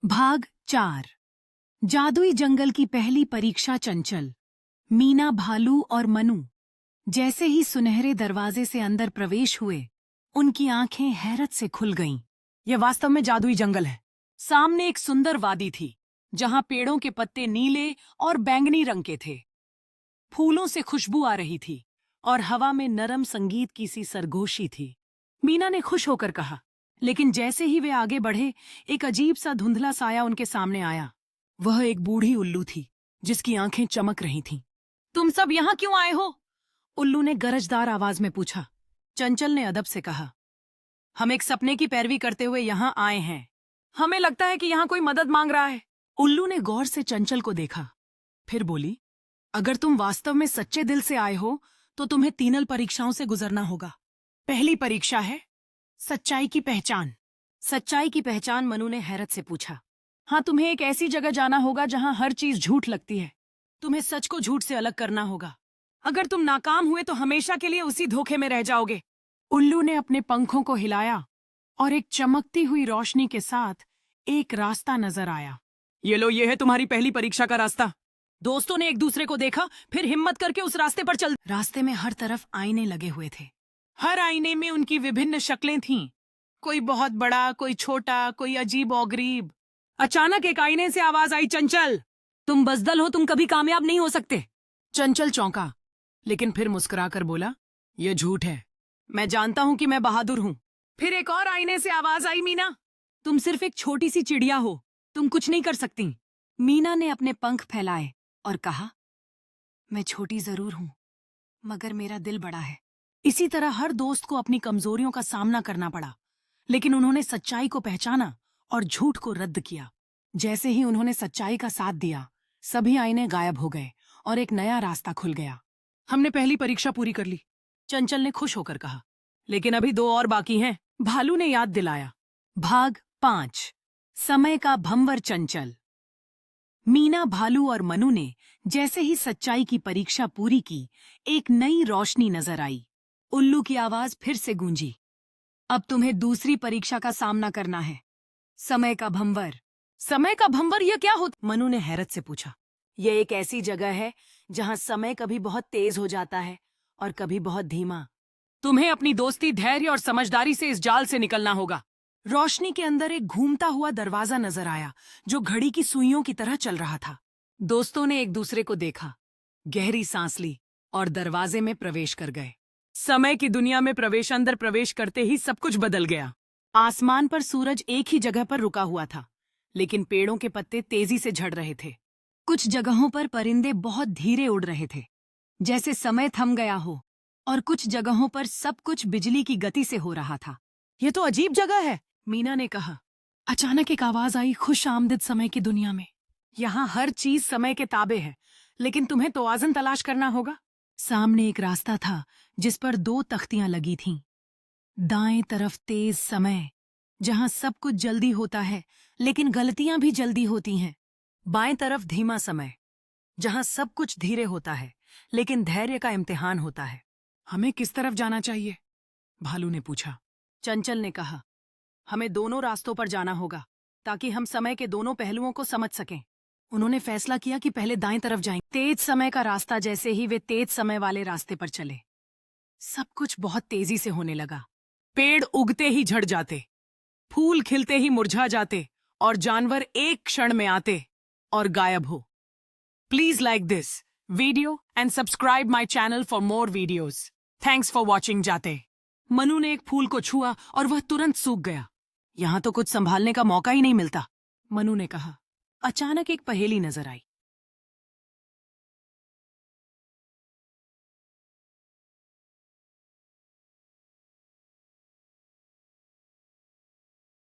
भाग 4। जादुई जंगल की पहली परीक्षा। चंचल, मीना, भालू और मनु जैसे ही सुनहरे दरवाजे से अंदर प्रवेश हुए, उनकी आंखें हैरत से खुल गईं। यह वास्तव में जादुई जंगल है। सामने एक सुंदर वादी थी, जहां पेड़ों के पत्ते नीले और बैंगनी रंग के थे। फूलों से खुशबू आ रही थी और हवा में नरम संगीत की सी सरगोशी थी। मीना ने खुश होकर कहा, लेकिन जैसे ही वे आगे बढ़े, एक अजीब सा धुंधला साया उनके सामने आया। वह एक बूढ़ी उल्लू थी, जिसकी आंखें चमक रही थीं। तुम सब यहाँ क्यों आए हो? उल्लू ने गरजदार आवाज में पूछा। चंचल ने अदब से कहा, हम एक सपने की पैरवी करते हुए यहाँ आए हैं। हमें लगता है कि यहाँ कोई मदद मांग रहा है। उल्लू ने गौर से चंचल को देखा, फिर बोली, अगर तुम वास्तव में सच्चे दिल से आए हो तो तुम्हें 3 परीक्षाओं से गुजरना होगा। पहली परीक्षा है सच्चाई की पहचान। सच्चाई की पहचान? मनु ने हैरत से पूछा। हाँ, तुम्हें एक ऐसी जगह जाना होगा जहां हर चीज झूठ लगती है। तुम्हें सच को झूठ से अलग करना होगा। अगर तुम नाकाम हुए तो हमेशा के लिए उसी धोखे में रह जाओगे। उल्लू ने अपने पंखों को हिलाया और एक चमकती हुई रोशनी के साथ एक रास्ता नजर आया। ये लो, ये है तुम्हारी पहली परीक्षा का रास्ता। दोस्तों ने एक दूसरे को देखा, फिर हिम्मत करके उस रास्ते पर चल। रास्ते में हर तरफ आईने लगे हुए थे। हर आईने में उनकी विभिन्न शक्लें थीं। कोई बहुत बड़ा, कोई छोटा, कोई अजीब और गरीब। अचानक एक आईने से आवाज आई, चंचल, तुम बज़दल हो, तुम कभी कामयाब नहीं हो सकते। चंचल चौंका, लेकिन फिर मुस्कुराकर बोला, यह झूठ है। मैं जानता हूं कि मैं बहादुर हूं। फिर एक और आईने से आवाज आई, मीना, तुम सिर्फ एक छोटी सी चिड़िया हो, तुम कुछ नहीं कर सकती। मीना ने अपने पंख फैलाए और कहा, मैं छोटी जरूर हूं, मगर मेरा दिल बड़ा है। इसी तरह हर दोस्त को अपनी कमजोरियों का सामना करना पड़ा, लेकिन उन्होंने सच्चाई को पहचाना और झूठ को रद्द किया। जैसे ही उन्होंने सच्चाई का साथ दिया, सभी आईने गायब हो गए और एक नया रास्ता खुल गया। हमने पहली परीक्षा पूरी कर ली, चंचल ने खुश होकर कहा, लेकिन अभी 2 और बाकी हैं, भालू ने याद दिलाया। भाग 5। समय का भंवर। चंचल, मीना, भालू और मनु ने जैसे ही सच्चाई की परीक्षा पूरी की, एक नई रोशनी नजर आई। उल्लू की आवाज फिर से गूंजी, अब तुम्हें दूसरी परीक्षा का सामना करना है, समय का भंवर। समय का भंवर, यह क्या होता? मनु ने हैरत से पूछा। यह एक ऐसी जगह है जहां समय कभी बहुत तेज हो जाता है और कभी बहुत धीमा। तुम्हें अपनी दोस्ती, धैर्य और समझदारी से इस जाल से निकलना होगा। रोशनी के अंदर एक घूमता हुआ दरवाजा नजर आया, जो घड़ी की सुइयों की तरह चल रहा था। दोस्तों ने एक दूसरे को देखा, गहरी सांस ली और दरवाजे में प्रवेश कर गए। समय की दुनिया में अंदर प्रवेश करते ही सब कुछ बदल गया। आसमान पर सूरज एक ही जगह पर रुका हुआ था, लेकिन पेड़ों के पत्ते तेजी से झड़ रहे थे। कुछ जगहों पर परिंदे बहुत धीरे उड़ रहे थे, जैसे समय थम गया हो, और कुछ जगहों पर सब कुछ बिजली की गति से हो रहा था। यह तो अजीब जगह है, मीना ने कहा। अचानक एक आवाज आई, खुश आमदीद समय की दुनिया में। यहाँ हर चीज समय के ताबे है, लेकिन तुम्हें तवाज़ुन तलाश करना होगा। सामने एक रास्ता था जिस पर 2 तख्तियां लगी थीं। दाएं तरफ तेज समय, जहां सब कुछ जल्दी होता है लेकिन गलतियां भी जल्दी होती हैं। बाएं तरफ धीमा समय, जहां सब कुछ धीरे होता है लेकिन धैर्य का इम्तिहान होता है। हमें किस तरफ जाना चाहिए? भालू ने पूछा। चंचल ने कहा, हमें दोनों रास्तों पर जाना होगा ताकि हम समय के दोनों पहलुओं को समझ सकें। उन्होंने फैसला किया कि पहले दाएं तरफ जाएं। तेज समय का रास्ता। जैसे ही वे तेज समय वाले रास्ते पर चले, सब कुछ बहुत तेजी से होने लगा। पेड़ उगते ही झड़ जाते, फूल खिलते ही मुरझा जाते और जानवर एक क्षण में आते और गायब हो। Please like this video and subscribe my channel for more videos. Thanks for watching. जाते मनु ने एक फूल को छुआ और वह तुरंत सूख गया। यहाँ तो कुछ संभालने का मौका ही नहीं मिलता, मनु ने कहा। अचानक एक पहेली नजर आई।